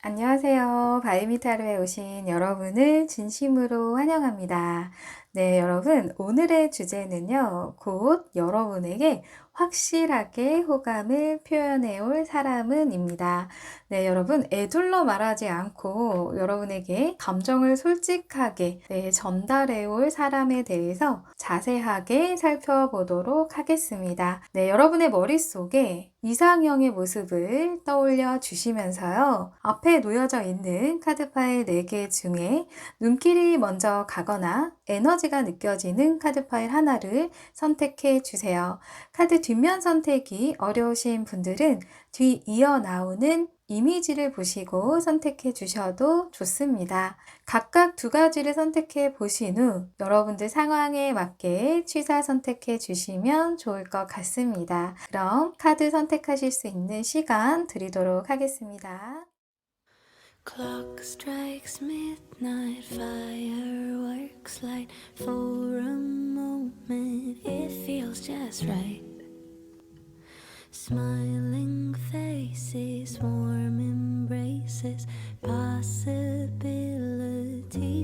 안녕하세요. 바이미타로에 오신 여러분을 진심으로 환영합니다. 네, 여러분, 오늘의 주제는요, 곧 여러분에게 확실하게 호감을 표현해 올 사람은입니다. 네, 여러분, 애둘러 말하지 않고 여러분에게 감정을 솔직하게 전달해 올 사람에 대해서 자세하게 살펴보도록 하겠습니다. 네, 여러분의 머릿속에 이상형의 모습을 떠올려 주시면서요. 앞에 놓여져 있는 카드 파일 4개 중에 눈길이 먼저 가거나 에너지가 느껴지는 카드 파일 하나를 선택해 주세요. 카드 뒷면 선택이 어려우신 분들은 뒤 이어 나오는 이미지를 보시고 선택해 주셔도 좋습니다. 각각 2가지를 선택해 보신 후 여러분들 상황에 맞게 취사 선택해 주시면 좋을 것 같습니다. 그럼 카드 선택하실 수 있는 시간 드리도록 하겠습니다. Clock strikes midnight, fireworks light. For a moment it feels just right. Smiling faces, warm embraces, possibilities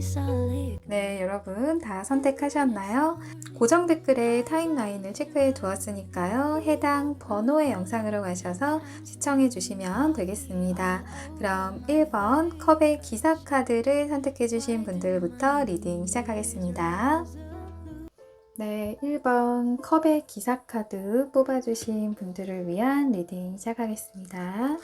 solid. 네, 여러분 다 선택하셨나요? 고정 댓글에 타임라인을 체크해 두었으니까요. 해당 번호의 영상으로 가셔서 시청해 주시면 되겠습니다. 그럼 1번 컵의 기사 카드를 선택해 주신 분들부터 리딩 시작하겠습니다. 네, 1번 컵의 기사 카드 뽑아주신 분들을 위한 리딩 시작하겠습니다.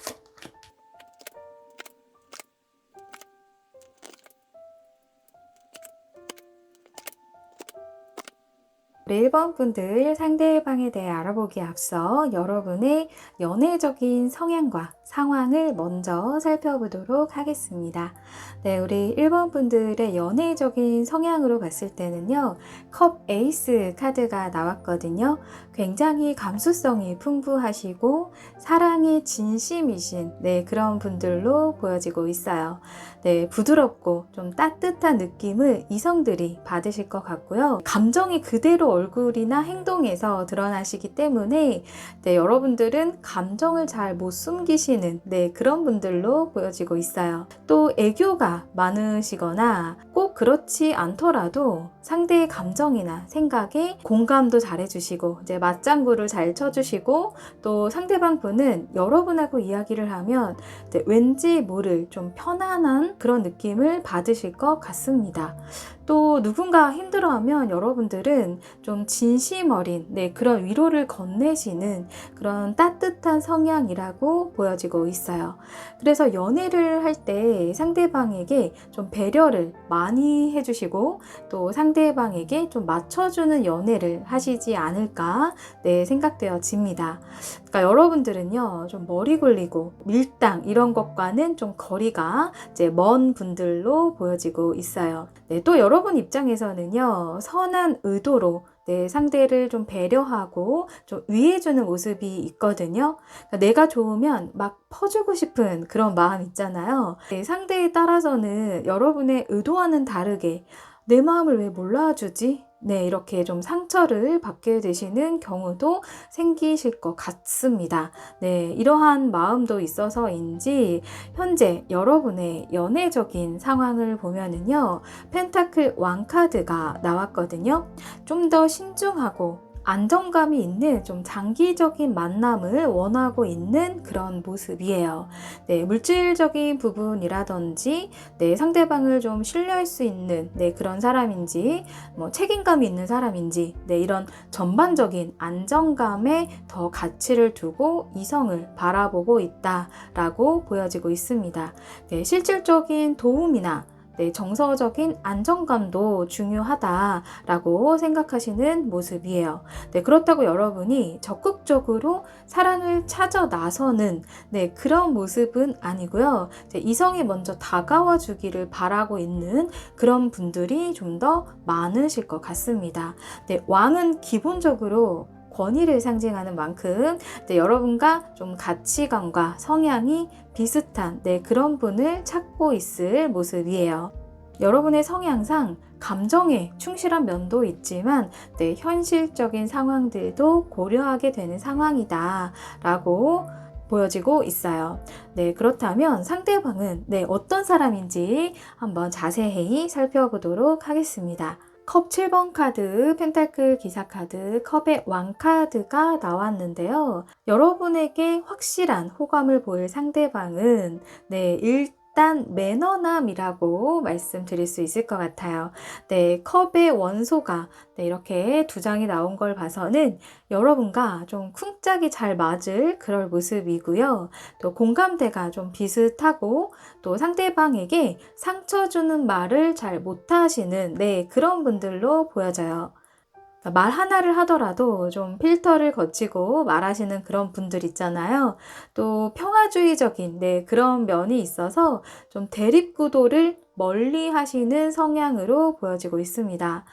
우리 1번 분들 상대방에 대해 알아보기에 앞서 여러분의 연애적인 성향과 상황을 먼저 살펴보도록 하겠습니다. 네, 우리 1번 분들의 연애적인 성향으로 봤을 때는요, 컵 에이스 카드가 나왔거든요. 굉장히 감수성이 풍부하시고 사랑에 진심이신 그런 분들로 보여지고 있어요. 네, 부드럽고 좀 따뜻한 느낌을 이성들이 받으실 것 같고요. 감정이 그대로 얼굴이나 행동에서 드러나시기 때문에 여러분들은 감정을 잘 못 숨기시는 그런 분들로 보여지고 있어요. 또 애교가 많으시거나 꼭 그렇지 않더라도 상대의 감정이나 생각에 공감도 잘 해주시고 맞장구를 잘 쳐주시고 또 상대방 분은 여러분하고 이야기를 하면 왠지 모를 좀 편안한 그런 느낌을 받으실 것 같습니다. 또 누군가 힘들어하면 여러분들은 좀 진심 어린 그런 위로를 건네시는 그런 따뜻한 성향이라고 보여지고 있어요. 그래서 연애를 할 때 상대방에게 좀 배려를 많이 해주시고 또 상대방에게 좀 맞춰주는 연애를 하시지 않을까 생각되어집니다. 그러니까 여러분들은요 좀 머리 굴리고 밀당 이런 것과는 좀 거리가 먼 분들로 보여지고 있어요. 또 여러분 입장에서는요 선한 의도로 상대를 좀 배려하고 좀 위해주는 모습이 있거든요. 그러니까 내가 좋으면 막 퍼주고 싶은 그런 마음 있잖아요. 상대에 따라서는 여러분의 의도와는 다르게 내 마음을 왜 몰라주지? 이렇게 좀 상처를 받게 되시는 경우도 생기실 것 같습니다. 이러한 마음도 있어서인지 현재 여러분의 연애적인 상황을 보면은요, 펜타클 왕 카드가 나왔거든요. 좀 더 신중하고 안정감이 있는 좀 장기적인 만남을 원하고 있는 그런 모습이에요. 물질적인 부분이라든지 상대방을 좀 신뢰할 수 있는 그런 사람인지 책임감이 있는 사람인지 이런 전반적인 안정감에 더 가치를 두고 이성을 바라보고 있다라고 보여지고 있습니다. 실질적인 도움이나 정서적인 안정감도 중요하다라고 생각하시는 모습이에요. 그렇다고 여러분이 적극적으로 사랑을 찾아 나서는 그런 모습은 아니고요. 이성이 먼저 다가와 주기를 바라고 있는 그런 분들이 좀 더 많으실 것 같습니다. 왕은 기본적으로 권위를 상징하는 만큼 여러분과 좀 가치관과 성향이 비슷한 그런 분을 찾고 있을 모습이에요. 여러분의 성향상 감정에 충실한 면도 있지만 현실적인 상황들도 고려하게 되는 상황이다 라고 보여지고 있어요. 네, 그렇다면 상대방은 어떤 사람인지 한번 자세히 살펴보도록 하겠습니다. 컵 7번 카드, 펜타클 기사 카드, 컵의 왕 카드가 나왔는데요. 여러분에게 확실한 호감을 보일 상대방은 일단 매너남이라고 말씀드릴 수 있을 것 같아요. 컵의 원소가 이렇게 두 장이 나온 걸 봐서는 여러분과 좀 쿵짝이 잘 맞을 그럴 모습이고요. 또 공감대가 좀 비슷하고 또 상대방에게 상처 주는 말을 잘 못하시는 그런 분들로 보여져요. 말 하나를 하더라도 좀 필터를 거치고 말하시는 그런 분들 있잖아요. 또 평화주의적인 그런 면이 있어서 좀 대립구도를 멀리 하시는 성향으로 보여지고 있습니다.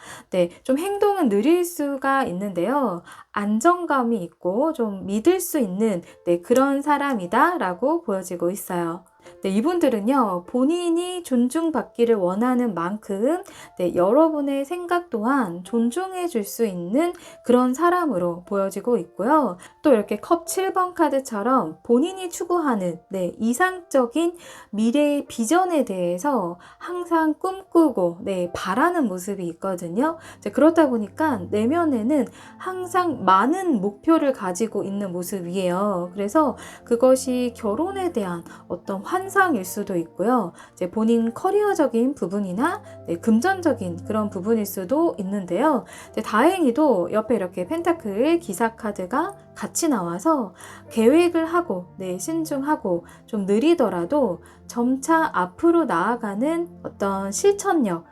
좀 행동은 느릴 수가 있는데요. 안정감이 있고 좀 믿을 수 있는 그런 사람이다 라고 보여지고 있어요. 이분들은요, 본인이 존중받기를 원하는 만큼 여러분의 생각 또한 존중해 줄 수 있는 그런 사람으로 보여지고 있고요. 또 이렇게 컵 7번 카드처럼 본인이 추구하는 이상적인 미래의 비전에 대해서 항상 꿈꾸고 바라는 모습이 있거든요. 그렇다 보니까 내면에는 항상 많은 목표를 가지고 있는 모습이에요. 그래서 그것이 결혼에 대한 어떤 환상일 수도 있고요. 이제 본인 커리어적인 부분이나 금전적인 그런 부분일 수도 있는데요. 다행히도 옆에 이렇게 펜타클 기사 카드가 같이 나와서 계획을 하고 신중하고 좀 느리더라도 점차 앞으로 나아가는 어떤 실천력,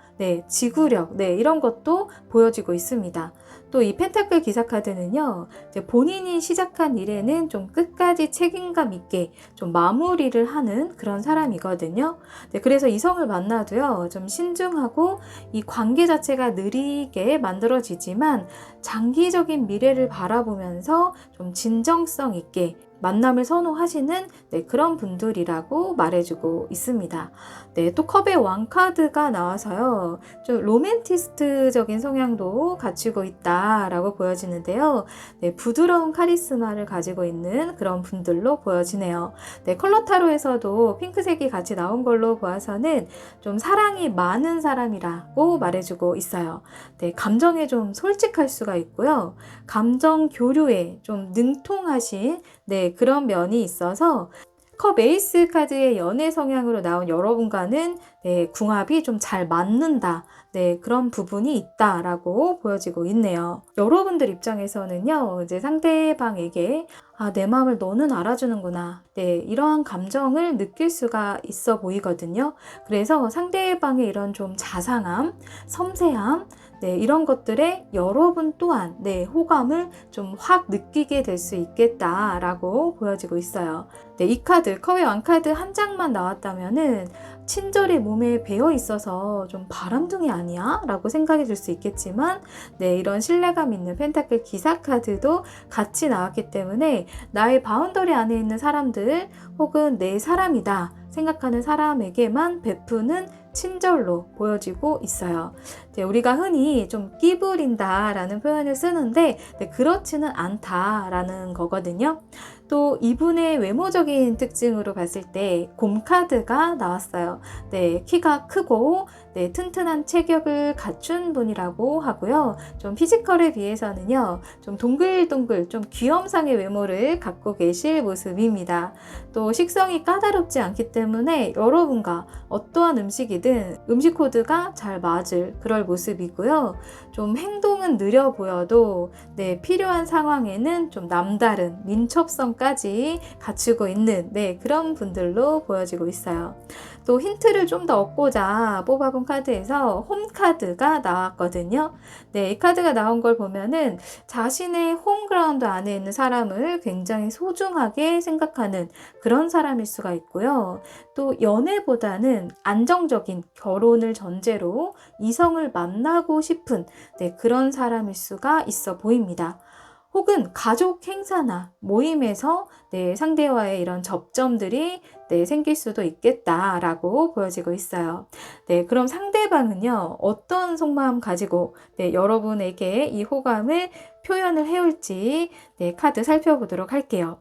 지구력, 이런 것도 보여지고 있습니다. 또 이 펜타클 기사 카드는요, 본인이 시작한 일에는 좀 끝까지 책임감 있게 좀 마무리를 하는 그런 사람이거든요. 그래서 이성을 만나도요, 좀 신중하고 이 관계 자체가 느리게 만들어지지만 장기적인 미래를 바라보면서 좀 진정성 있게 만남을 선호하시는 그런 분들이라고 말해주고 있습니다. 또 컵의 왕 카드가 나와서요, 좀 로맨티스트적인 성향도 갖추고 있다라고 보여지는데요. 부드러운 카리스마를 가지고 있는 그런 분들로 보여지네요. 컬러 타로에서도 핑크색이 같이 나온 걸로 보아서는 좀 사랑이 많은 사람이라고 말해주고 있어요. 감정에 좀 솔직할 수가 있고요. 감정 교류에 좀 능통하신 그런 면이 있어서 컵 에이스 카드의 연애 성향으로 나온 여러분과는 궁합이 좀 잘 맞는다. 그런 부분이 있다라고 보여지고 있네요. 여러분들 입장에서는요, 이제 상대방에게 내 마음을 너는 알아주는구나. 이러한 감정을 느낄 수가 있어 보이거든요. 그래서 상대방의 이런 좀 자상함, 섬세함, 이런 것들에 여러분 또한 호감을 좀 확 느끼게 될 수 있겠다라고 보여지고 있어요. 이 카드, 컵의 왕 카드 한 장만 나왔다면은 친절이 몸에 배어 있어서 좀 바람둥이 아니야? 라고 생각이 들 수 있겠지만 이런 신뢰감 있는 펜타클 기사 카드도 같이 나왔기 때문에 나의 바운더리 안에 있는 사람들 혹은 내 사람이다 생각하는 사람에게만 베푸는 친절로 보여지고 있어요. 우리가 흔히 좀 끼부린다 라는 표현을 쓰는데 그렇지는 않다라는 거거든요. 또 이분의 외모적인 특징으로 봤을 때 곰 카드가 나왔어요. 키가 크고 튼튼한 체격을 갖춘 분이라고 하고요. 좀 피지컬에 비해서는요, 좀 동글동글 좀 귀염상의 외모를 갖고 계실 모습입니다. 또 식성이 까다롭지 않기 때문에 여러분과 어떠한 음식이든 음식 코드가 잘 맞을 그럴 모습이고요. 좀 행동은 느려 보여도 필요한 상황에는 좀 남다른 민첩성까지 갖추고 있는 그런 분들로 보여지고 있어요. 또 힌트를 좀 더 얻고자 뽑아본 카드에서 홈 카드가 나왔거든요. 이 카드가 나온 걸 보면은 자신의 홈그라운드 안에 있는 사람을 굉장히 소중하게 생각하는 그런 사람일 수가 있고요. 또 연애보다는 안정적인 결혼을 전제로 이성을 만나고 싶은 그런 사람일 수가 있어 보입니다. 혹은 가족 행사나 모임에서 상대와의 이런 접점들이 생길 수도 있겠다라고 보여지고 있어요. 그럼 상대방은요, 어떤 속마음 가지고 여러분에게 이 호감을 표현을 해올지 카드 살펴보도록 할게요.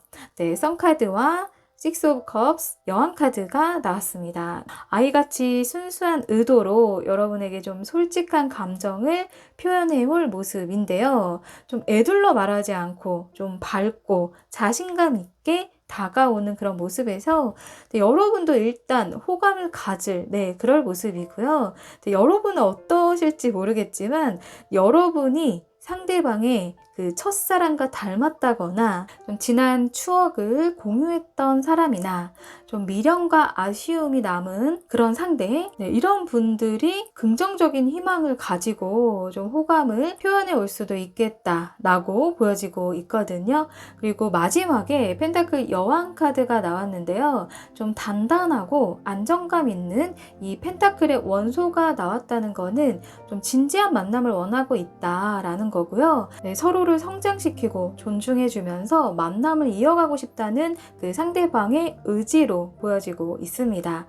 썬카드와 식스 오브 컵스, 여왕 카드가 나왔습니다. 아이같이 순수한 의도로 여러분에게 좀 솔직한 감정을 표현해 올 모습인데요. 좀 애둘러 말하지 않고 좀 밝고 자신감 있게 다가오는 그런 모습에서 여러분도 일단 호감을 가질 그럴 모습이고요. 여러분은 어떠실지 모르겠지만 여러분이 상대방의 그 첫사랑과 닮았다거나 좀 지난 추억을 공유했던 사람이나 좀 미련과 아쉬움이 남은 그런 상대, 이런 분들이 긍정적인 희망을 가지고 좀 호감을 표현해 올 수도 있겠다라고 보여지고 있거든요. 그리고 마지막에 펜타클 여왕 카드가 나왔는데요. 좀 단단하고 안정감 있는 이 펜타클의 원소가 나왔다는 거는 좀 진지한 만남을 원하고 있다라는 거고요. 서로를 성장시키고 존중해주면서 만남을 이어가고 싶다는 그 상대방의 의지로 보여지고 있습니다.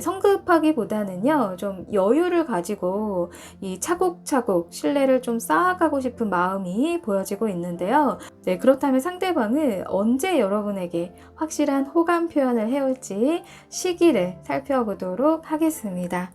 성급하기보다는요, 좀 여유를 가지고 이 차곡차곡 신뢰를 좀 쌓아가고 싶은 마음이 보여지고 있는데요. 그렇다면 상대방은 언제 여러분에게 확실한 호감 표현을 해올지 시기를 살펴보도록 하겠습니다.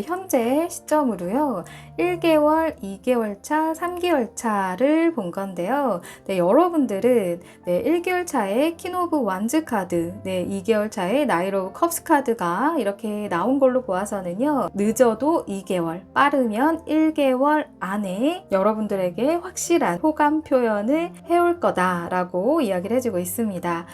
현재 시점으로요. 1개월, 2개월 차, 3개월 차를 본 건데요. 여러분들은 1개월 차에 퀸 오브 완즈 카드, 2개월 차에 나이트 오브 컵스 카드가 이렇게 나온 걸로 보아서는요. 늦어도 2개월, 빠르면 1개월 안에 여러분들에게 확실한 호감 표현을 해올 거다라고 이야기를 해주고 있습니다.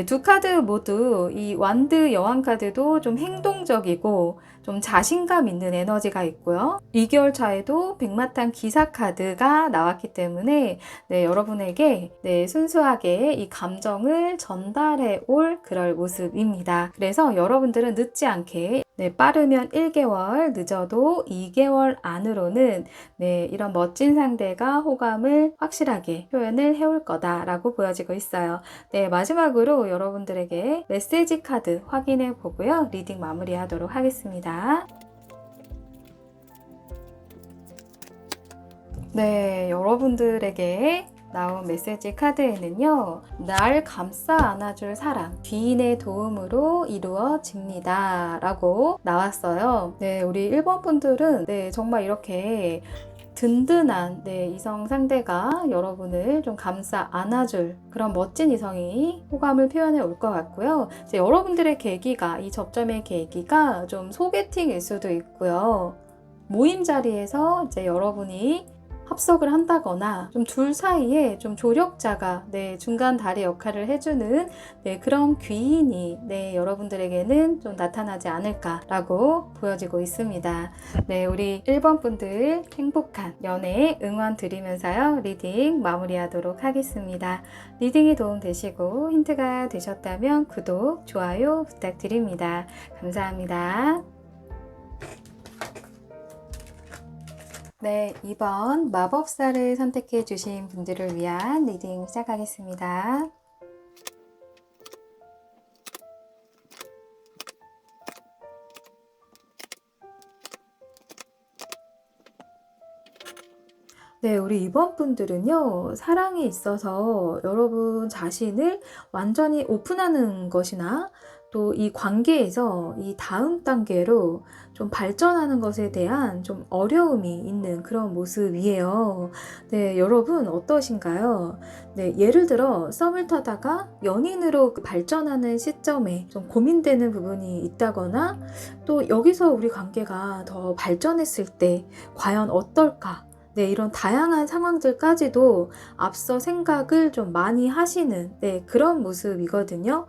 두 카드 모두 이 완드 여왕 카드도 좀 행동적이고 좀 자신감 있는 에너지가 있고요. 2개월 차에도 백마탄 기사 카드가 나왔기 때문에 여러분에게 순수하게 이 감정을 전달해 올 그럴 모습입니다. 그래서 여러분들은 늦지 않게 빠르면 1개월, 늦어도 2개월 안으로는 이런 멋진 상대가 호감을 확실하게 표현을 해올 거다라고 보여지고 있어요. 마지막으로 여러분들에게 메시지 카드 확인해 보고요. 리딩 마무리하도록 하겠습니다. 여러분들에게 나온 메시지 카드에는요. 날 감싸 안아줄 사랑, 귀인의 도움으로 이루어집니다 라고 나왔어요. 우리 1번 분들은 정말 이렇게 든든한 이성 상대가 여러분을 좀 감싸 안아줄 그런 멋진 이성이 호감을 표현해 올 것 같고요. 여러분들의 계기가, 이 접점의 계기가 좀 소개팅일 수도 있고요. 모임 자리에서 여러분이 합석을 한다거나 좀 둘 사이에 좀 조력자가 중간 다리 역할을 해주는 그런 귀인이 여러분들에게는 좀 나타나지 않을까라고 보여지고 있습니다. 우리 1번 분들 행복한 연애 응원 드리면서요. 리딩 마무리하도록 하겠습니다. 리딩이 도움되시고 힌트가 되셨다면 구독, 좋아요 부탁드립니다. 감사합니다. 2번 마법사를 선택해 주신 분들을 위한 리딩 시작하겠습니다. 우리 2번 분들은요, 사랑에 있어서 여러분 자신을 완전히 오픈하는 것이나 또 이 관계에서 이 다음 단계로 좀 발전하는 것에 대한 좀 어려움이 있는 그런 모습이에요. 여러분 어떠신가요? 예를 들어 썸을 타다가 연인으로 발전하는 시점에 좀 고민되는 부분이 있다거나 또 여기서 우리 관계가 더 발전했을 때 과연 어떨까? 이런 다양한 상황들까지도 앞서 생각을 좀 많이 하시는 그런 모습이거든요.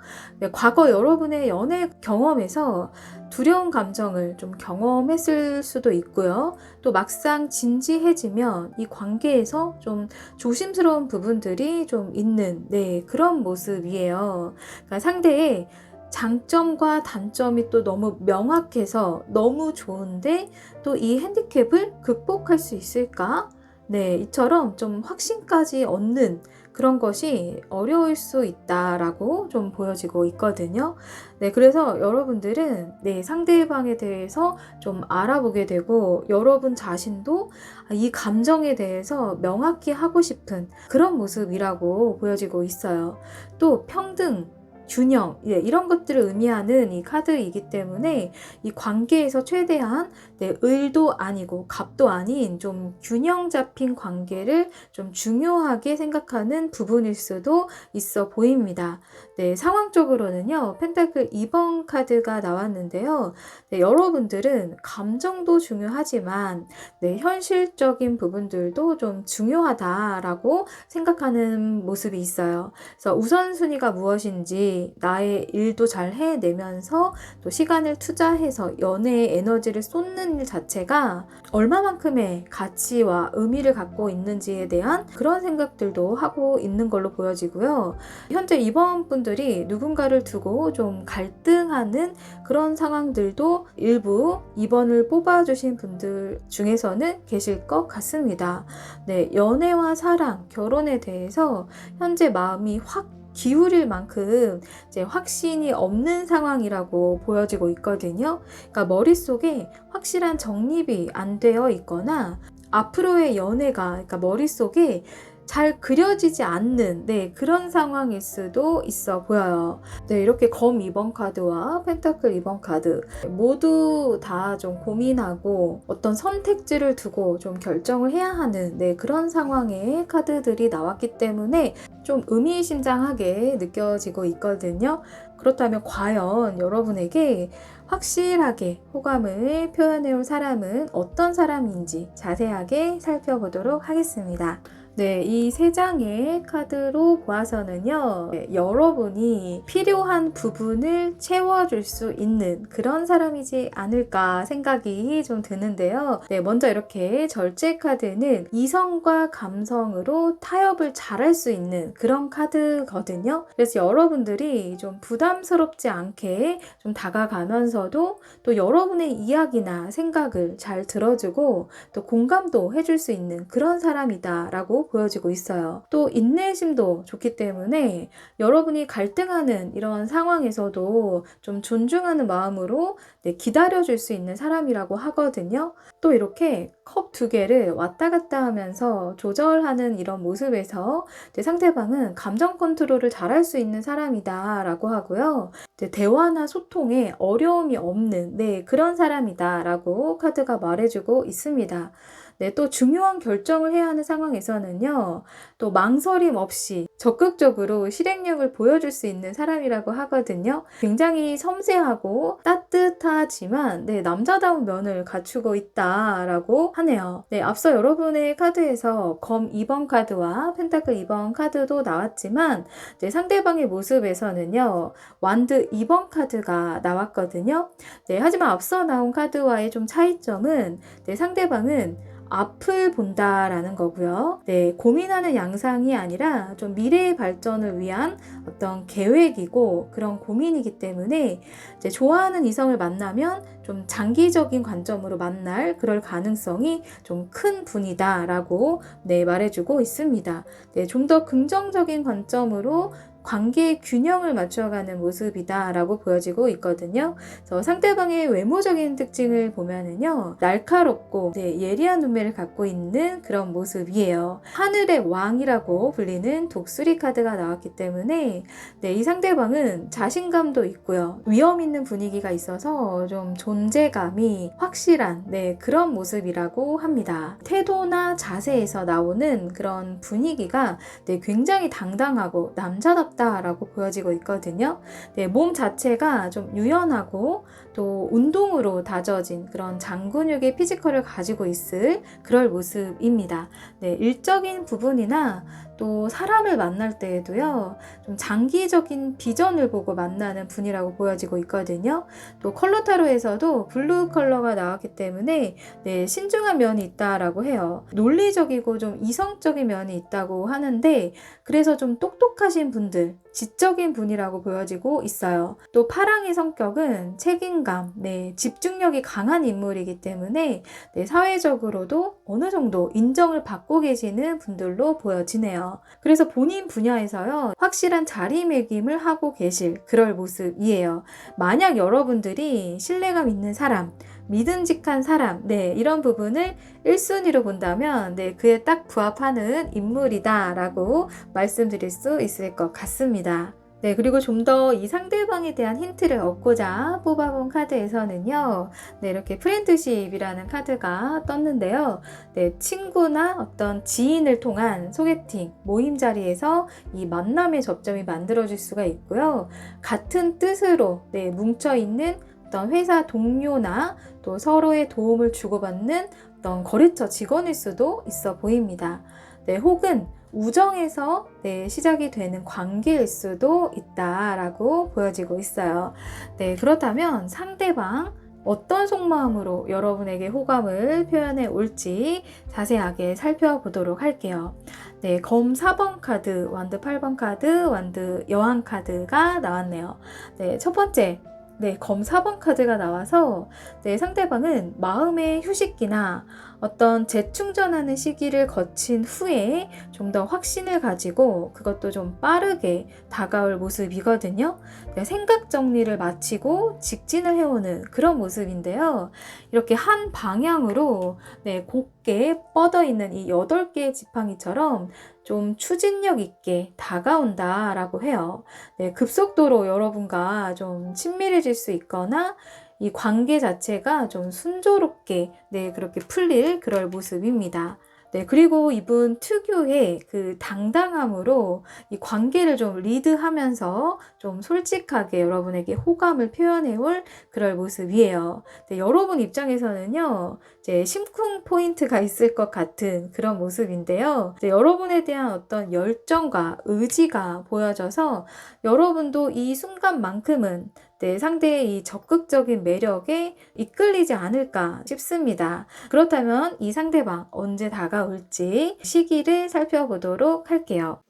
과거 여러분의 연애 경험에서 두려운 감정을 좀 경험했을 수도 있고요. 또 막상 진지해지면 이 관계에서 좀 조심스러운 부분들이 좀 있는 그런 모습이에요. 그러니까 상대의 장점과 단점이 또 너무 명확해서 너무 좋은데 또 이 핸디캡을 극복할 수 있을까? 네, 이처럼 좀 확신까지 얻는 그런 것이 어려울 수 있다라고 좀 보여지고 있거든요. 네, 그래서 여러분들은 네, 상대방에 대해서 좀 알아보게 되고 여러분 자신도 이 감정에 대해서 명확히 하고 싶은 그런 모습이라고 보여지고 있어요. 또 평등, 균형, 이런 것들을 의미하는 이 카드이기 때문에 이 관계에서 최대한 네, 을도 아니고 갑도 아닌 좀 균형 잡힌 관계를 좀 중요하게 생각하는 부분일 수도 있어 보입니다. 네, 상황적으로는요, 펜타클 2번 카드가 나왔는데요. 네, 여러분들은 감정도 중요하지만 네, 현실적인 부분들도 좀 중요하다라고 생각하는 모습이 있어요. 그래서 우선순위가 무엇인지 나의 일도 잘 해내면서 또 시간을 투자해서 연애에 에너지를 쏟는 일 자체가 얼마만큼의 가치와 의미를 갖고 있는지에 대한 그런 생각들도 하고 있는 걸로 보여지고요. 현재 이번 분들이 누군가를 두고 좀 갈등하는 그런 상황들도 일부 2번을 뽑아주신 분들 중에서는 계실 것 같습니다. 네, 연애와 사랑, 결혼에 대해서 현재 마음이 확 기울일 만큼 이제 확신이 없는 상황이라고 보여지고 있거든요. 그러니까 머릿속에 확실한 정립이 안 되어 있거나 앞으로의 연애가 그러니까 머릿속에 잘 그려지지 않는 그런 상황일 수도 있어 보여요. 네, 이렇게 검 2번 카드와 펜타클 2번 카드 모두 다 좀 고민하고 어떤 선택지를 두고 좀 결정을 해야 하는 그런 상황의 카드들이 나왔기 때문에 좀 의미심장하게 느껴지고 있거든요. 그렇다면 과연 여러분에게 확실하게 호감을 표현해올 사람은 어떤 사람인지 자세하게 살펴보도록 하겠습니다. 네, 이 세 장의 카드로 보아서는요, 여러분이 필요한 부분을 채워줄 수 있는 그런 사람이지 않을까 생각이 좀 드는데요. 네, 먼저 이렇게 절제 카드는 이성과 감성으로 타협을 잘할 수 있는 그런 카드거든요. 그래서 여러분들이 좀 부담스럽지 않게 좀 다가가면서도 또 여러분의 이야기나 생각을 잘 들어주고 또 공감도 해줄 수 있는 그런 사람이다라고 보여지고 있어요. 또 인내심도 좋기 때문에 여러분이 갈등하는 이런 상황에서도 좀 존중하는 마음으로 기다려줄 수 있는 사람이라고 하거든요. 또 이렇게 컵 두 개를 왔다 갔다 하면서 조절하는 이런 모습에서 상대방은 감정 컨트롤을 잘할 수 있는 사람이다 라고 하고요. 대화나 소통에 어려움이 없는 그런 사람이다 라고 카드가 말해주고 있습니다. 네, 또 중요한 결정을 해야 하는 상황에서는요, 또 망설임 없이 적극적으로 실행력을 보여줄 수 있는 사람이라고 하거든요. 굉장히 섬세하고 따뜻하지만 남자다운 면을 갖추고 있다라고 하네요. 네, 앞서 여러분의 카드에서 검 2번 카드와 펜타클 2번 카드도 나왔지만 상대방의 모습에서는요, 완드 2번 카드가 나왔거든요. 네, 하지만 앞서 나온 카드와의 좀 차이점은 상대방은 앞을 본다라는 거고요. 네, 고민하는 양상이 아니라 좀 미래의 발전을 위한 어떤 계획이고 그런 고민이기 때문에 이제 좋아하는 이성을 만나면 좀 장기적인 관점으로 만날 그럴 가능성이 좀 큰 분이다라고 말해주고 있습니다. 네, 좀 더 긍정적인 관점으로 관계의 균형을 맞춰가는 모습이다 라고 보여지고 있거든요. 그래서 상대방의 외모적인 특징을 보면은요, 날카롭고 예리한 눈매를 갖고 있는 그런 모습이에요. 하늘의 왕이라고 불리는 독수리 카드가 나왔기 때문에 이 상대방은 자신감도 있고요, 위험 있는 분위기가 있어서 좀 존재감이 확실한 그런 모습이라고 합니다. 태도나 자세에서 나오는 그런 분위기가 굉장히 당당하고 남자답다 라고 보여지고 있거든요. 몸 자체가 좀 유연하고 또 운동으로 다져진 그런 장근육의 피지컬을 가지고 있을 그럴 모습입니다. 일적인 부분이나 또 사람을 만날 때에도요, 좀 장기적인 비전을 보고 만나는 분이라고 보여지고 있거든요. 또 컬러 타로에서도 블루 컬러가 나왔기 때문에 네, 신중한 면이 있다라고 해요. 논리적이고 좀 이성적인 면이 있다고 하는데, 그래서 좀 똑똑하신 분들, 지적인 분이라고 보여지고 있어요. 또 파랑의 성격은 책임감, 네, 집중력이 강한 인물이기 때문에 네, 사회적으로도 어느 정도 인정을 받고 계시는 분들로 보여지네요. 그래서 본인 분야에서요, 확실한 자리매김을 하고 계실 그럴 모습이에요. 만약 여러분들이 신뢰감 있는 사람, 믿음직한 사람, 네, 이런 부분을 1순위로 본다면 네, 그에 딱 부합하는 인물이다라고 말씀드릴 수 있을 것 같습니다. 네, 그리고 좀 더 이 상대방에 대한 힌트를 얻고자 뽑아본 카드에서는요, 네, 이렇게 프렌드십이라는 카드가 떴는데요. 네, 친구나 어떤 지인을 통한 소개팅, 모임 자리에서 이 만남의 접점이 만들어질 수가 있고요. 같은 뜻으로 네, 뭉쳐있는 어떤 회사 동료나 또 서로의 도움을 주고받는 어떤 거래처 직원일 수도 있어 보입니다. 네, 혹은 우정에서 네, 시작이 되는 관계일 수도 있다라고 보여지고 있어요. 네, 그렇다면 상대방 어떤 속마음으로 여러분에게 호감을 표현해 올지 자세하게 살펴보도록 할게요. 네, 검 4번 카드, 완드 8번 카드, 완드 여왕 카드가 나왔네요. 네, 첫 번째, 네, 검 4번 카드가 나와서 네, 상대방은 마음의 휴식기나 어떤 재충전하는 시기를 거친 후에 좀 더 확신을 가지고 그것도 좀 빠르게 다가올 모습이거든요. 네, 생각 정리를 마치고 직진을 해오는 그런 모습인데요. 이렇게 한 방향으로 네, 곱게 뻗어 있는 이 8개의 지팡이처럼 좀 추진력 있게 다가온다라고 해요. 네, 급속도로 여러분과 좀 친밀해질 수 있거나 이 관계 자체가 좀 순조롭게 네, 그렇게 풀릴 그럴 모습입니다. 네, 그리고 이분 특유의 그 당당함으로 이 관계를 좀 리드하면서 좀 솔직하게 여러분에게 호감을 표현해 올 그럴 모습이에요. 네, 여러분 입장에서는요, 이제 심쿵 포인트가 있을 것 같은 그런 모습인데요. 네, 여러분에 대한 어떤 열정과 의지가 보여져서 여러분도 이 순간만큼은 네, 상대의 이 적극적인 매력에 이끌리지 않을까 싶습니다. 그렇다면 이 상대방 언제 다가올지 시기를 살펴보도록 할게요.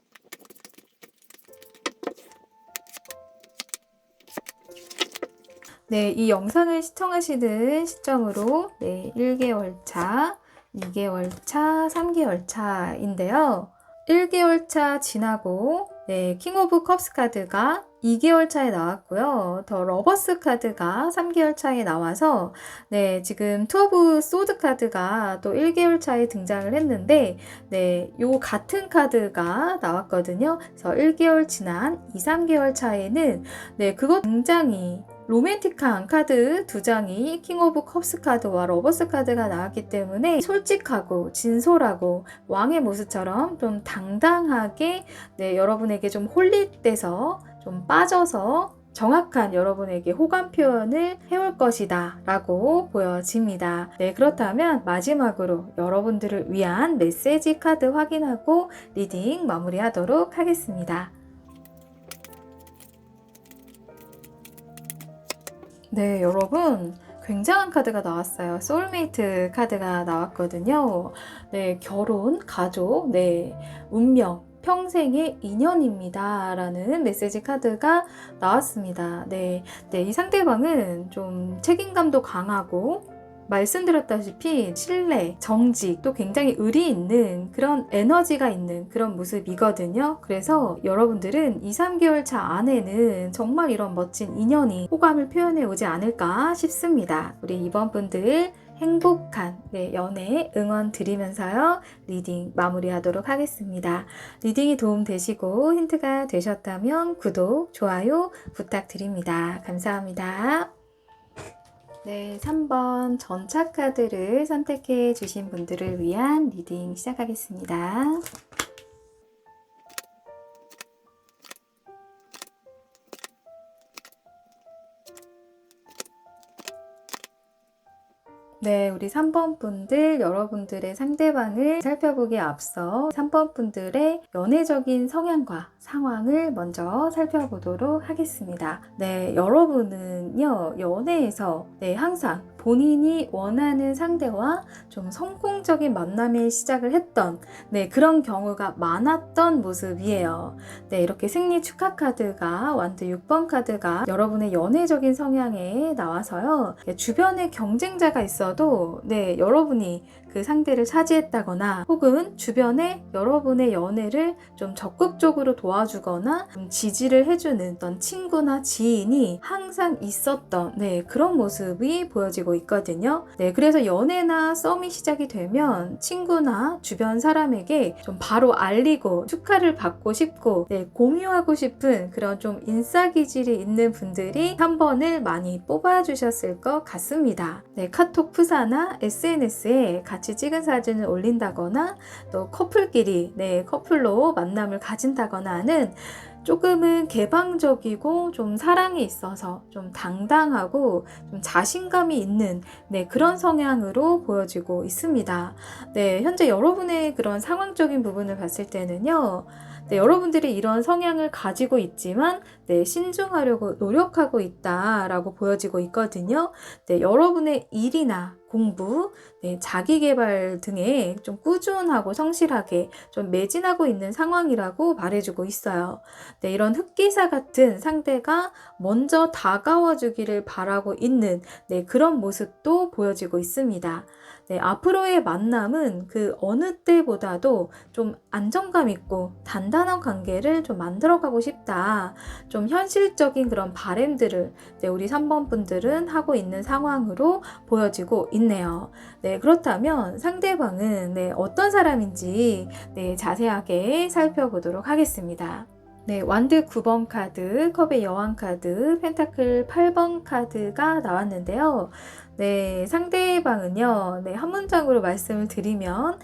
네, 이 영상을 시청하시는 시점으로 네, 1개월 차, 2개월 차, 3개월 차인데요. 1개월 차 지나고 네, 킹 오브 컵스 카드가 2개월 차에 나왔고요. 더 러버스 카드가 3개월 차에 나와서 네, 지금 투 오브 소드 카드가 또 1개월 차에 등장을 했는데 네, 요 같은 카드가 나왔거든요. 그래서 1개월 지난 2, 3개월 차에는 네, 그것 굉장히 로맨틱한 카드 2장이 킹 오브 컵스 카드와 러버스 카드가 나왔기 때문에 솔직하고 진솔하고 왕의 모습처럼 좀 당당하게 네, 여러분에게 좀 홀릿돼서 좀 빠져서 정확한 여러분에게 호감 표현을 해올 것이다 라고 보여집니다. 네, 그렇다면 마지막으로 여러분들을 위한 메시지 카드 확인하고 리딩 마무리하도록 하겠습니다. 네, 여러분. 굉장한 카드가 나왔어요. 소울메이트 카드가 나왔거든요. 네, 결혼, 가족, 네, 운명, 평생의 인연입니다. 라는 메시지 카드가 나왔습니다. 네, 네, 이 상대방은 좀 책임감도 강하고 말씀드렸다시피 신뢰, 정직, 또 굉장히 의리 있는 그런 에너지가 있는 그런 모습이거든요. 그래서 여러분들은 2, 3개월 차 안에는 정말 이런 멋진 인연이 호감을 표현해 오지 않을까 싶습니다. 우리 이번 분들 행복한 네, 연애 응원 드리면서요. 리딩 마무리하도록 하겠습니다. 리딩이 도움되시고 힌트가 되셨다면 구독, 좋아요 부탁드립니다. 감사합니다. 네, 3번 전차 카드를 선택해 주신 분들을 위한 리딩 시작하겠습니다. 네, 우리 3번 분들, 여러분들의 상대방을 살펴보기에 앞서 3번 분들의 연애적인 성향과 상황을 먼저 살펴보도록 하겠습니다. 네, 여러분은요, 연애에서 항상 본인이 원하는 상대와 좀 성공적인 만남의 시작을 했던 그런 경우가 많았던 모습이에요. 네, 이렇게 승리 축하 카드가 완드 6번 카드가 여러분의 연애적인 성향에 나와서요. 주변에 경쟁자가 있어도 여러분이 그 상대를 차지했다거나 혹은 주변에 여러분의 연애를 좀 적극적으로 도와주거나 좀 지지를 해주는 어떤 친구나 지인이 항상 있었던 그런 모습이 보여지고 있거든요. 그래서 연애나 썸이 시작이 되면 친구나 주변 사람에게 좀 바로 알리고 축하를 받고 싶고 공유하고 싶은 그런 좀 인싸기질이 있는 분들이 3번을 많이 뽑아주셨을 것 같습니다. 카톡 프사나 SNS에 같이 찍은 사진을 올린다거나 또 커플끼리 커플로 만남을 가진다거나 하는 조금은 개방적이고 좀 사랑에 있어서 좀 당당하고 좀 자신감이 있는 그런 성향으로 보여지고 있습니다. 현재 여러분의 그런 상황적인 부분을 봤을 때는요. 여러분들이 이런 성향을 가지고 있지만 신중하려고 노력하고 있다라고 보여지고 있거든요. 여러분의 일이나 공부, 자기개발 등에 좀 꾸준하고 성실하게 좀 매진하고 있는 상황이라고 말해주고 있어요. 이런 흑기사 같은 상대가 먼저 다가와 주기를 바라고 있는 그런 모습도 보여지고 있습니다. 앞으로의 만남은 그 어느 때보다도 좀 안정감 있고 단단한 관계를 좀 만들어가고 싶다. 좀 현실적인 그런 바램들을 우리 3번 분들은 하고 있는 상황으로 보여지고 있네요. 그렇다면 상대방은 어떤 사람인지 자세하게 살펴보도록 하겠습니다. 완드 9번 카드, 컵의 여왕 카드, 펜타클 8번 카드가 나왔는데요. 상대방은요, 한 문장으로 말씀을 드리면,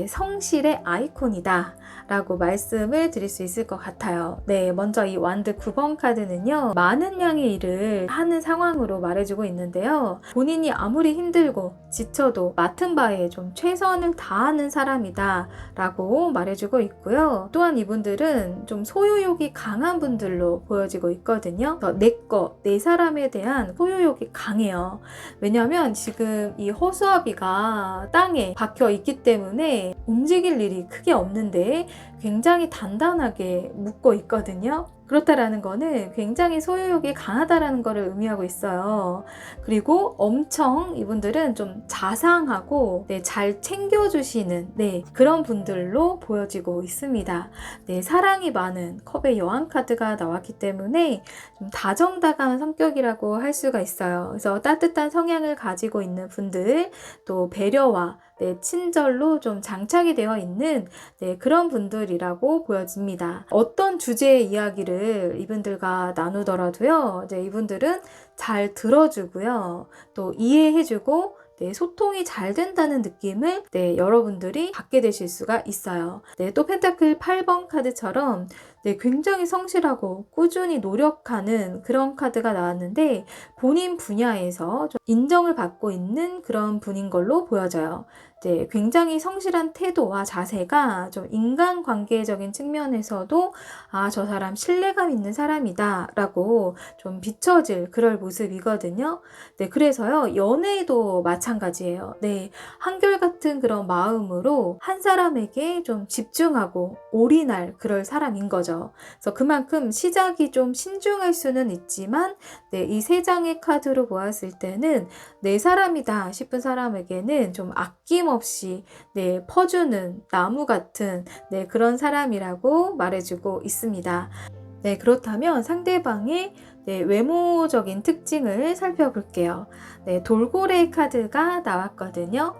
성실의 아이콘이다 라고 말씀을 드릴 수 있을 것 같아요. 먼저 이 완드 9번 카드는요, 많은 양의 일을 하는 상황으로 말해주고 있는데요. 본인이 아무리 힘들고 지쳐도 맡은 바에 좀 최선을 다하는 사람이다 라고 말해주고 있고요. 또한 이분들은 좀 소유욕이 강한 분들로 보여지고 있거든요. 내 거, 내 사람에 대한 소유욕이 강해요. 왜냐면 지금 이 허수아비가 땅에 박혀 있기 때문에 움직일 일이 크게 없는데 굉장히 단단하게 묶고 있거든요. 그렇다라는 거는 굉장히 소유욕이 강하다라는 것을 의미하고 있어요. 그리고 엄청 이분들은 좀 자상하고 잘 챙겨주시는 그런 분들로 보여지고 있습니다. 사랑이 많은 컵의 여왕 카드가 나왔기 때문에 좀 다정다감한 성격이라고 할 수가 있어요. 그래서 따뜻한 성향을 가지고 있는 분들, 또 배려와 친절로 좀 장착이 되어 있는 그런 분들이라고 보여집니다. 어떤 주제의 이야기를 이분들과 나누더라도요, 이분들은 잘 들어주고요, 또 이해해주고 소통이 잘 된다는 느낌을 여러분들이 받게 되실 수가 있어요. 또 펜타클 8번 카드처럼 굉장히 성실하고 꾸준히 노력하는 그런 카드가 나왔는데 본인 분야에서 좀 인정을 받고 있는 그런 분인 걸로 보여져요. 굉장히 성실한 태도와 자세가 좀 인간관계적인 측면에서도 저 사람 신뢰감 있는 사람이다 라고 좀 비춰질 그럴 모습이거든요. 그래서요, 연애도 마찬가지예요. 한결같은 그런 마음으로 한 사람에게 좀 집중하고 올인할 그럴 사람인 거죠. 그래서 그만큼 시작이 좀 신중할 수는 있지만 이 세 장의 카드로 보았을 때는 내 사람이다 싶은 사람에게는 좀 아낌없이 퍼주는 나무 같은 그런 사람이라고 말해주고 있습니다. 그렇다면 상대방의 외모적인 특징을 살펴볼게요. 돌고래 카드가 나왔거든요.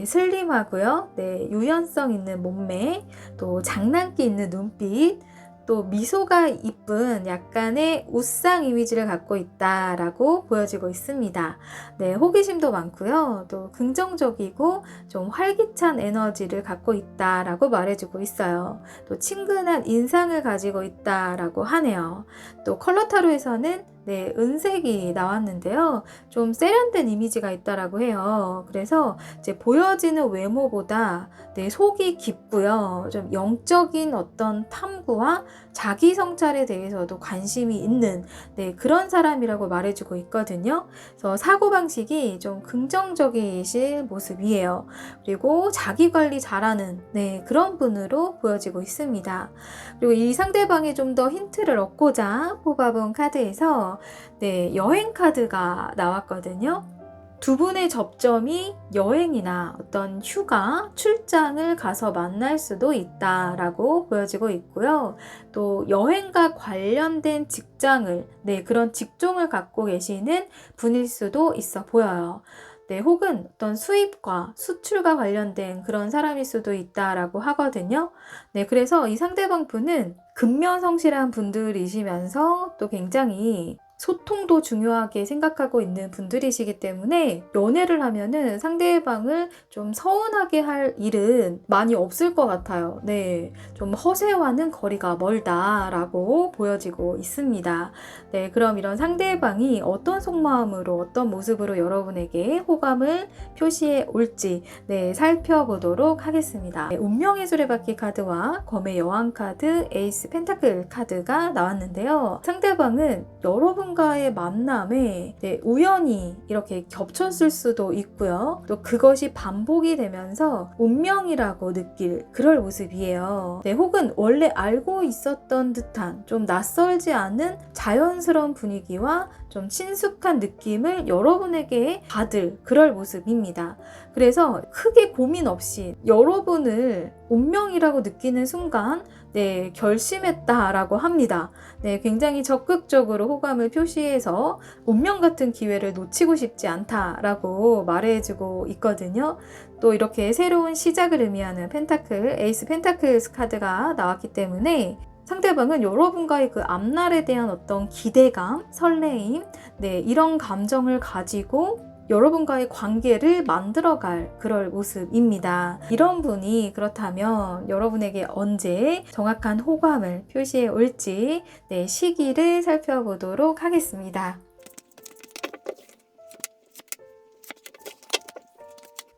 슬림하고요. 유연성 있는 몸매, 또 장난기 있는 눈빛, 또 미소가 이쁜 약간의 웃상 이미지를 갖고 있다라고 보여지고 있습니다. 호기심도 많고요. 또 긍정적이고 좀 활기찬 에너지를 갖고 있다라고 말해주고 있어요. 또 친근한 인상을 가지고 있다라고 하네요. 또 컬러 타로에서는 네, 은색이 나왔는데요. 좀 세련된 이미지가 있다라고 해요. 그래서 이제 보여지는 외모보다 네, 속이 깊고요. 좀 영적인 어떤 탐구와 자기 성찰에 대해서도 관심이 있는 네, 그런 사람이라고 말해주고 있거든요. 그래서 사고방식이 좀 긍정적이실 모습이에요. 그리고 자기 관리 잘하는 네, 그런 분으로 보여지고 있습니다. 그리고 이 상대방이 좀 더 힌트를 얻고자 뽑아본 카드에서 네, 여행 카드가 나왔거든요. 두 분의 접점이 여행이나 어떤 휴가, 출장을 가서 만날 수도 있다라고 보여지고 있고요. 또 여행과 관련된 직장을, 네, 그런 직종을 갖고 계시는 분일 수도 있어 보여요. 네, 혹은 어떤 수입과 수출과 관련된 그런 사람일 수도 있다라고 하거든요. 네, 그래서 이 상대방 분은 근면성실한 분들이시면서 또 굉장히 소통도 중요하게 생각하고 있는 분들이시기 때문에 연애를 하면은 상대방을 좀 서운하게 할 일은 많이 없을 것 같아요. 네, 좀 허세와는 거리가 멀다라고 보여지고 있습니다. 네, 그럼 이런 상대방이 어떤 속마음으로 어떤 모습으로 여러분에게 호감을 표시해 올지 네, 살펴보도록 하겠습니다. 네, 운명의 수레바퀴 카드와 검의 여왕 카드, 에이스 펜타클 카드가 나왔는데요. 상대방은 여러분과의 만남에 네, 우연히 이렇게 겹쳤을 수도 있고요. 또 그것이 반복이 되면서 운명이라고 느낄 그럴 모습이에요. 네, 혹은 원래 알고 있었던 듯한 좀 낯설지 않은 자연스러운 분위기와 좀 친숙한 느낌을 여러분에게 받을 그럴 모습입니다. 그래서 크게 고민 없이 여러분을 운명이라고 느끼는 순간 네, 결심했다라고 합니다. 네, 굉장히 적극적으로 호감을 표시해서 운명 같은 기회를 놓치고 싶지 않다라고 말해주고 있거든요. 또 이렇게 새로운 시작을 의미하는 펜타클, 에이스 펜타클스 카드가 나왔기 때문에 상대방은 여러분과의 그 앞날에 대한 어떤 기대감, 설레임, 네, 이런 감정을 가지고 여러분과의 관계를 만들어갈 그럴 모습입니다. 이런 분이 그렇다면 여러분에게 언제 정확한 호감을 표시해 올지 네, 시기를 살펴보도록 하겠습니다.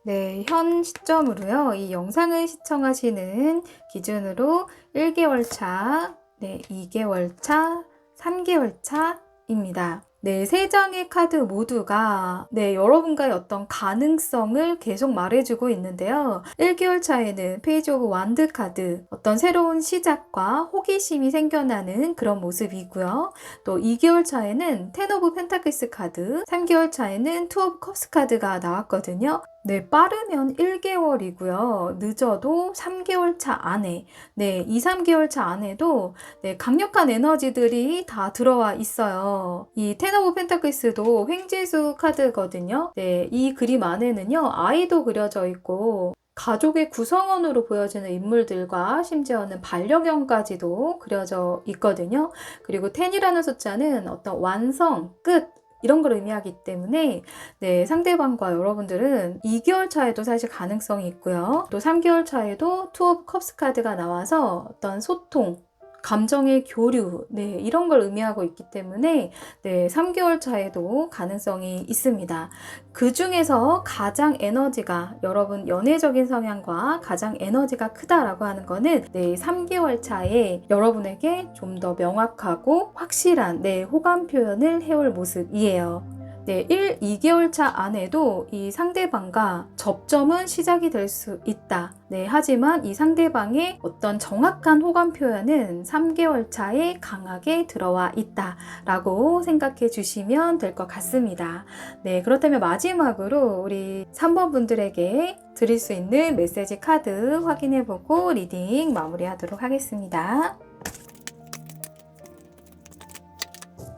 네, 현 시점으로요. 이 영상을 시청하시는 기준으로 1개월 차, 네, 2개월 차, 3개월 차입니다. 네, 세 장의 카드 모두가 네, 여러분과의 어떤 가능성을 계속 말해주고 있는데요. 1개월 차에는 페이지 오브 완드 카드, 어떤 새로운 시작과 호기심이 생겨나는 그런 모습이고요. 또 2개월 차에는 텐 오브 펜타클스 카드, 3개월 차에는 투 오브 컵스 카드가 나왔거든요. 네, 빠르면 1개월이고요. 늦어도 3개월 차 안에, 네, 2, 3개월 차 안에도 네, 강력한 에너지들이 다 들어와 있어요. 이 텐 오브 펜타클스도 횡재수 카드거든요. 네, 이 그림 안에는요, 아이도 그려져 있고, 가족의 구성원으로 보여지는 인물들과 심지어는 반려견까지도 그려져 있거든요. 그리고 10이라는 숫자는 어떤 완성, 끝, 이런 걸 의미하기 때문에 네, 상대방과 여러분들은 2개월 차에도 사실 가능성이 있고요. 또 3개월 차에도 투 오브 컵스 카드가 나와서 어떤 소통, 감정의 교류, 네, 이런 걸 의미하고 있기 때문에 네, 3개월 차에도 가능성이 있습니다. 그 중에서 가장 에너지가 여러분 연애적인 성향과 가장 에너지가 크다라고 하는 거는 네, 3개월 차에 여러분에게 좀 더 명확하고 확실한 네, 호감 표현을 해올 모습이에요. 네, 1, 2개월 차 안에도 이 상대방과 접점은 시작이 될 수 있다. 네, 하지만 이 상대방의 어떤 정확한 호감 표현은 3개월 차에 강하게 들어와 있다 라고 생각해 주시면 될 것 같습니다. 네, 그렇다면 마지막으로 우리 3번 분들에게 드릴 수 있는 메시지 카드 확인해 보고 리딩 마무리하도록 하겠습니다.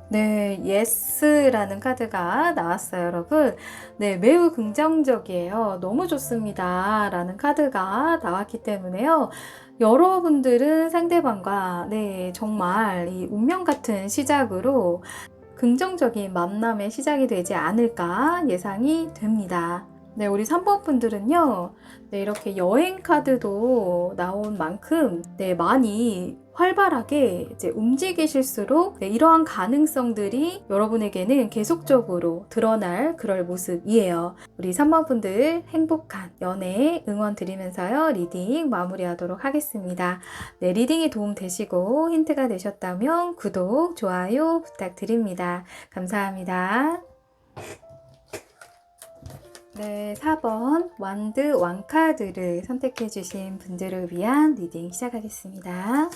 네, 예스라는 카드가 나왔어요, 여러분. 네, 매우 긍정적이에요. 너무 좋습니다. 라는 카드가 나왔기 때문에요. 여러분들은 상대방과 네, 정말 이 운명 같은 시작으로 긍정적인 만남의 시작이 되지 않을까 예상이 됩니다. 네, 우리 3번 분들은요, 네, 이렇게 여행 카드도 나온 만큼, 네, 많이 활발하게 이제 움직이실수록 이러한 가능성들이 여러분에게는 계속적으로 드러날 그럴 모습이에요. 우리 3번 분들 행복한 연애 응원 드리면서요. 리딩 마무리하도록 하겠습니다. 네, 리딩이 도움 되시고 힌트가 되셨다면 구독, 좋아요 부탁드립니다. 감사합니다. 네, 4번 완드 왕카드를 선택해 주신 분들을 위한 리딩 시작하겠습니다.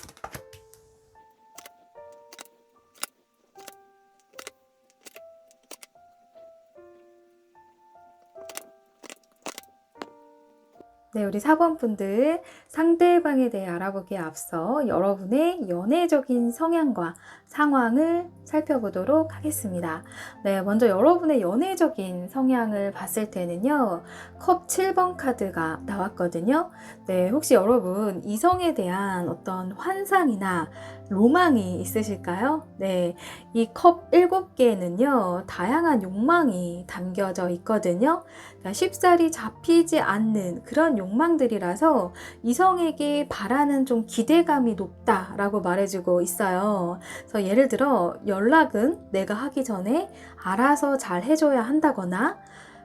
네, 우리 4번 분들 상대방에 대해 알아보기에 앞서 여러분의 연애적인 성향과 상황을 살펴보도록 하겠습니다. 네, 먼저 여러분의 연애적인 성향을 봤을 때는요, 컵 7번 카드가 나왔거든요. 네, 혹시 여러분 이성에 대한 어떤 환상이나 로망이 있으실까요? 네, 이 컵 7개에는요, 다양한 욕망이 담겨져 있거든요. 그러니까 쉽사리 잡히지 않는 그런 욕망들이라서 이성에게 바라는 좀 기대감이 높다라고 말해주고 있어요. 그래서 예를 들어 연락은 내가 하기 전에 알아서 잘 해줘야 한다거나,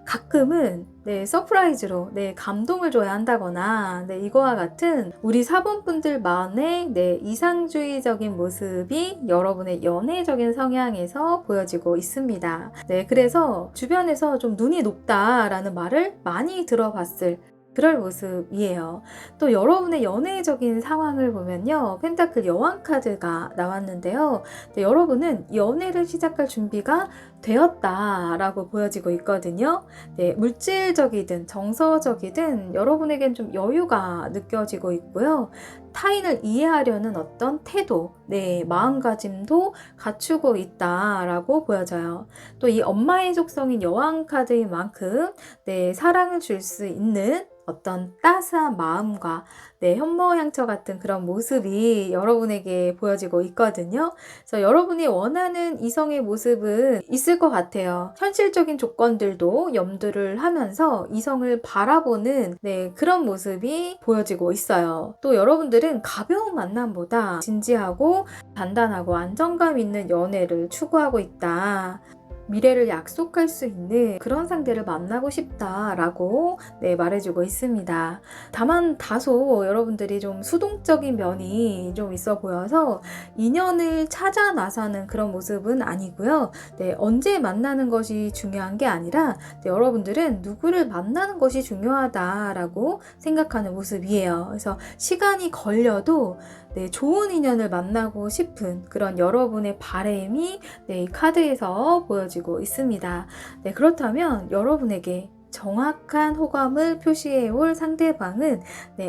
가끔은 서프라이즈로 감동을 줘야 한다거나, 이거와 같은 우리 4번 분들만의 이상주의적인 모습이 여러분의 연애적인 성향에서 보여지고 있습니다. 그래서 주변에서 좀 눈이 높다라는 말을 많이 들어봤을 그럴 모습이에요. 또 여러분의 연애적인 상황을 보면요, 펜타클 여왕 카드가 나왔는데요. 여러분은 연애를 시작할 준비가 되었다라고 보여지고 있거든요. 물질적이든 정서적이든 여러분에겐 좀 여유가 느껴지고 있고요. 타인을 이해하려는 어떤 태도, 마음가짐도 갖추고 있다라고 보여져요. 또 이 엄마의 속성인 여왕 카드인 만큼 사랑을 줄 수 있는 어떤 따스한 마음과 현모양처 같은 그런 모습이 여러분에게 보여지고 있거든요. 그래서 여러분이 원하는 이성의 모습은 있을 것 같아요. 현실적인 조건들도 염두를 하면서 이성을 바라보는 그런 모습이 보여지고 있어요. 또 여러분들은 가벼운 만남보다 진지하고 단단하고 안정감 있는 연애를 추구하고 있다. 미래를 약속할 수 있는 그런 상대를 만나고 싶다라고 말해주고 있습니다. 다만 다소 여러분들이 좀 수동적인 면이 좀 있어 보여서 인연을 찾아 나서는 그런 모습은 아니고요. 언제 만나는 것이 중요한 게 아니라 여러분들은 누구를 만나는 것이 중요하다라고 생각하는 모습이에요. 그래서 시간이 걸려도 좋은 인연을 만나고 싶은 그런 여러분의 바람이 이 카드에서 보여지고 있습니다. 그렇다면 여러분에게 정확한 호감을 표시해 올 상대방은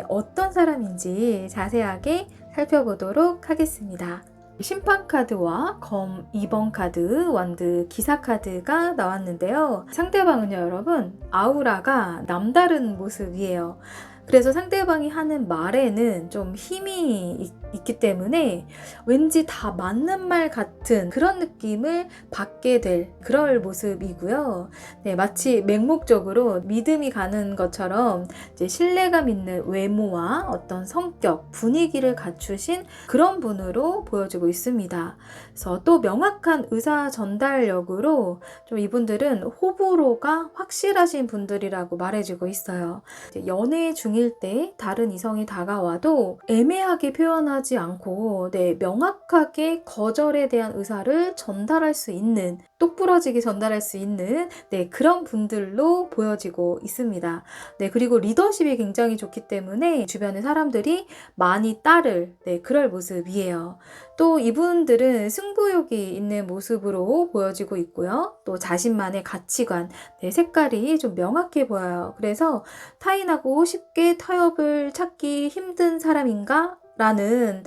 어떤 사람인지 자세하게 살펴보도록 하겠습니다. 심판 카드와 검 2번 카드, 완드 기사 카드가 나왔는데요. 상대방은요, 여러분, 아우라가 남다른 모습이에요. 그래서 상대방이 하는 말에는 좀 힘이 있기 때문에 왠지 다 맞는 말 같은 그런 느낌을 받게 될 그럴 모습이고요. 마치 맹목적으로 믿음이 가는 것처럼 이제 신뢰감 있는 외모와 어떤 성격, 분위기를 갖추신 그런 분으로 보여지고 있습니다. 그래서 또 명확한 의사 전달력으로 좀 이분들은 호불호가 확실하신 분들이라고 말해주고 있어요. 연애 중일 때 다른 이성이 다가와도 애매하게 표현하지 않고 명확하게 거절에 대한 의사를 전달할 수 있는, 똑부러지게 전달할 수 있는 그런 분들로 보여지고 있습니다. 그리고 리더십이 굉장히 좋기 때문에 주변의 사람들이 많이 따를 그럴 모습이에요. 또 이분들은 승부욕이 있는 모습으로 보여지고 있고요. 또 자신만의 가치관, 색깔이 좀 명확해 보여요. 그래서 타인하고 쉽게 타협을 찾기 힘든 사람인가? 라는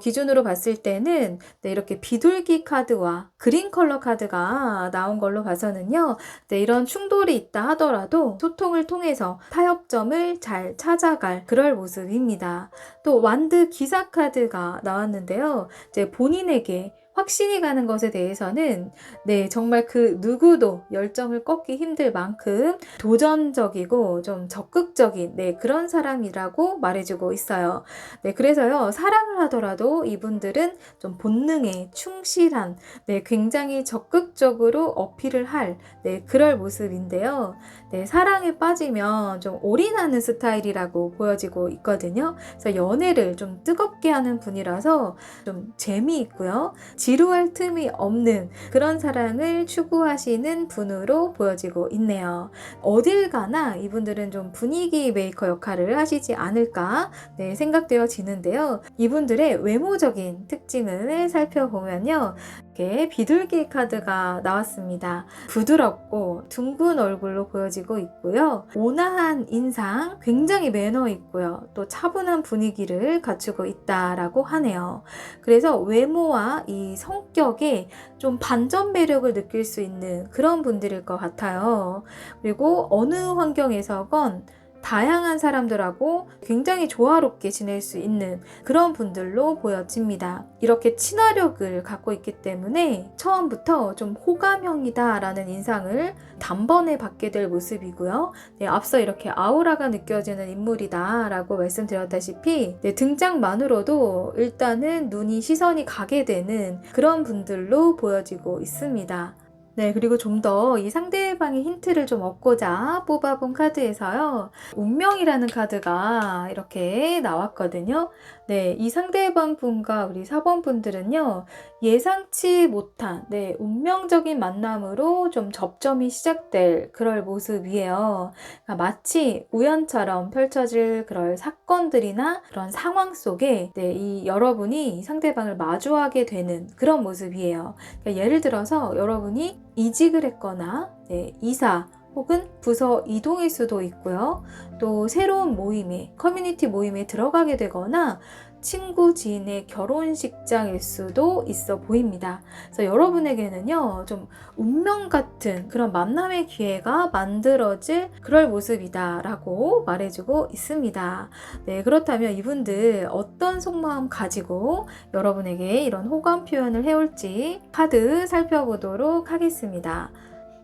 기준으로 봤을 때는 이렇게 비둘기 카드와 그린 컬러 카드가 나온 걸로 봐서는요, 이런 충돌이 있다 하더라도 소통을 통해서 타협점을 잘 찾아갈 그럴 모습입니다. 또 완드 기사 카드가 나왔는데요, 이제 본인에게 확신이 가는 것에 대해서는 네, 정말 그 누구도 열정을 꺾기 힘들 만큼 도전적이고 좀 적극적인 네, 그런 사람이라고 말해주고 있어요. 네, 그래서요, 사랑을 하더라도 이분들은 좀 본능에 충실한 네, 굉장히 적극적으로 어필을 할 네, 그럴 모습인데요. 네, 사랑에 빠지면 좀 올인하는 스타일이라고 보여지고 있거든요. 그래서 연애를 좀 뜨겁게 하는 분이라서 좀 재미있고요. 지루할 틈이 없는 그런 사랑을 추구하시는 분으로 보여지고 있네요. 어딜 가나 이분들은 좀 분위기 메이커 역할을 하시지 않을까 네, 생각되어지는데요. 이분들의 외모적인 특징을 살펴보면요. 이렇게 비둘기 카드가 나왔습니다. 부드럽고 둥근 얼굴로 보여지고 있고요. 온화한 인상, 굉장히 매너 있고요. 또 차분한 분위기를 갖추고 있다라고 하네요. 그래서 외모와 이 성격에 좀 반전 매력을 느낄 수 있는 그런 분들일 것 같아요. 그리고 어느 환경에서건 다양한 사람들하고 굉장히 조화롭게 지낼 수 있는 그런 분들로 보여집니다. 이렇게 친화력을 갖고 있기 때문에 처음부터 좀 호감형이다 라는 인상을 단번에 받게 될 모습이고요. 네, 앞서 이렇게 아우라가 느껴지는 인물이다 라고 말씀드렸다시피 네, 등장만으로도 일단은 시선이 가게 되는 그런 분들로 보여지고 있습니다. 네, 그리고 좀 더 이 상대방의 힌트를 좀 얻고자 뽑아본 카드에서요. 운명이라는 카드가 이렇게 나왔거든요. 네, 이 상대방 분과 우리 4번 분들은요. 예상치 못한 네, 운명적인 만남으로 좀 접점이 시작될 그럴 모습이에요. 그러니까 마치 우연처럼 펼쳐질 그럴 사건들이나 그런 상황 속에 네, 이 여러분이 상대방을 마주하게 되는 그런 모습이에요. 그러니까 예를 들어서 여러분이 이직을 했거나 네, 이사 혹은 부서 이동일 수도 있고요. 또 새로운 모임에, 커뮤니티 모임에 들어가게 되거나 친구 지인의 결혼식장일 수도 있어 보입니다. 그래서 여러분에게는요, 좀 운명 같은 그런 만남의 기회가 만들어질 그럴 모습이다라고 말해주고 있습니다. 네, 그렇다면 이분들 어떤 속마음 가지고 여러분에게 이런 호감 표현을 해올지 카드 살펴보도록 하겠습니다.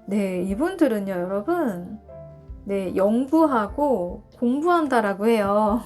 네, 이분들은요, 여러분. 네, 연구하고 공부한다라고 해요.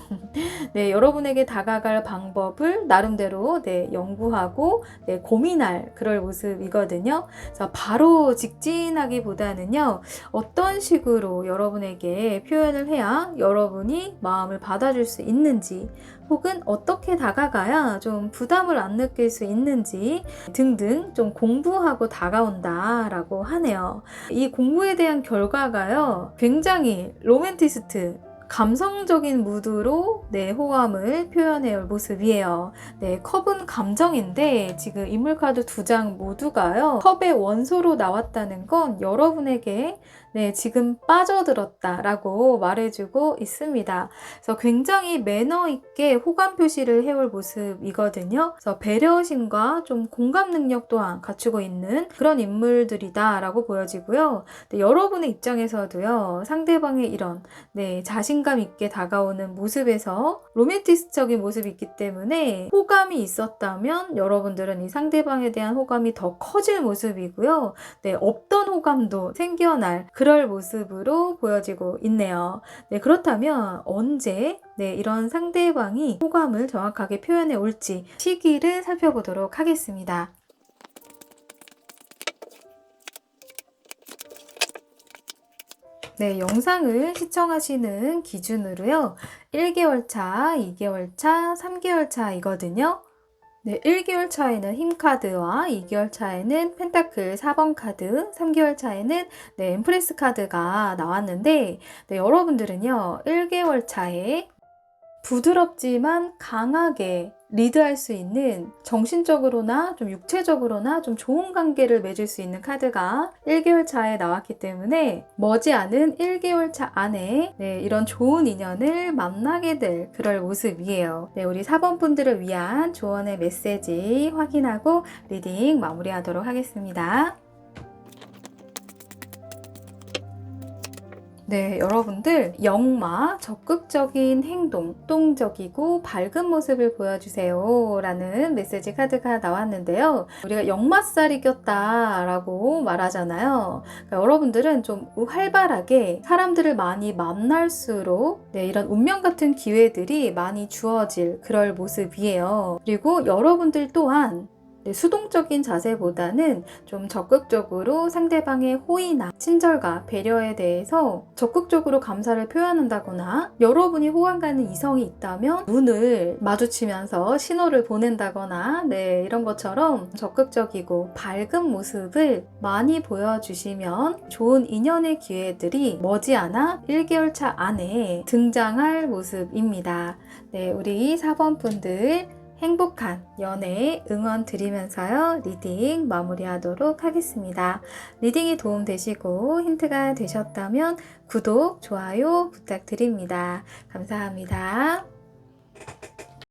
네, 여러분에게 다가갈 방법을 나름대로 네, 연구하고 네, 고민할 그럴 모습이거든요. 그래서 바로 직진하기보다는요, 어떤 식으로 여러분에게 표현을 해야 여러분이 마음을 받아줄 수 있는지, 혹은 어떻게 다가가야 좀 부담을 안 느낄 수 있는지 등등 좀 공부하고 다가온다라고 하네요. 이 공부에 대한 결과가요, 굉장히 로맨티스트, 감성적인 무드로 네, 호감을 표현해 올 모습이에요. 네, 컵은 감정인데 지금 인물 카드 2장 모두가요. 컵의 원소로 나왔다는 건 여러분에게 네, 지금 빠져들었다라고 말해주고 있습니다. 그래서 굉장히 매너 있게 호감 표시를 해올 모습이거든요. 그래서 배려심과 좀 공감 능력 또한 갖추고 있는 그런 인물들이다라고 보여지고요. 네, 여러분의 입장에서도요, 상대방의 이런 네, 자신감 있게 다가오는 모습에서 로맨티스트적인 모습이 있기 때문에 호감이 있었다면 여러분들은 이 상대방에 대한 호감이 더 커질 모습이고요. 네, 없던 호감도 생겨날 그럴 모습으로 보여지고 있네요. 네, 그렇다면 언제 네, 이런 상대방이 호감을 정확하게 표현해 올지 시기를 살펴보도록 하겠습니다. 네, 영상을 시청하시는 기준으로요. 1개월 차, 2개월 차, 3개월 차이거든요. 네, 1개월 차에는 힘카드와 2개월 차에는 펜타클 4번 카드, 3개월 차에는 네, 엠프레스 카드가 나왔는데 네, 여러분들은요, 1개월 차에 부드럽지만 강하게 리드할 수 있는 정신적으로나 좀 육체적으로나 좀 좋은 관계를 맺을 수 있는 카드가 1개월 차에 나왔기 때문에 머지않은 1개월 차 안에 네, 이런 좋은 인연을 만나게 될 그럴 모습이에요. 네, 우리 4번 분들을 위한 조언의 메시지 확인하고 리딩 마무리하도록 하겠습니다. 네, 여러분들 역마 적극적인 행동, 활동적이고 밝은 모습을 보여주세요 라는 메시지 카드가 나왔는데요. 우리가 역마살이 꼈다 라고 말하잖아요. 그러니까 여러분들은 좀 활발하게 사람들을 많이 만날수록 네, 이런 운명 같은 기회들이 많이 주어질 그럴 모습이에요. 그리고 여러분들 또한 네, 수동적인 자세보다는 좀 적극적으로 상대방의 호의나 친절과 배려에 대해서 적극적으로 감사를 표현한다거나 여러분이 호감 가는 이성이 있다면 눈을 마주치면서 신호를 보낸다거나 네, 이런 것처럼 적극적이고 밝은 모습을 많이 보여주시면 좋은 인연의 기회들이 머지않아 1개월 차 안에 등장할 모습입니다. 네, 우리 4번 분들 행복한 연애 응원 드리면서요. 리딩 마무리하도록 하겠습니다. 리딩이 도움되시고 힌트가 되셨다면 구독, 좋아요 부탁드립니다. 감사합니다.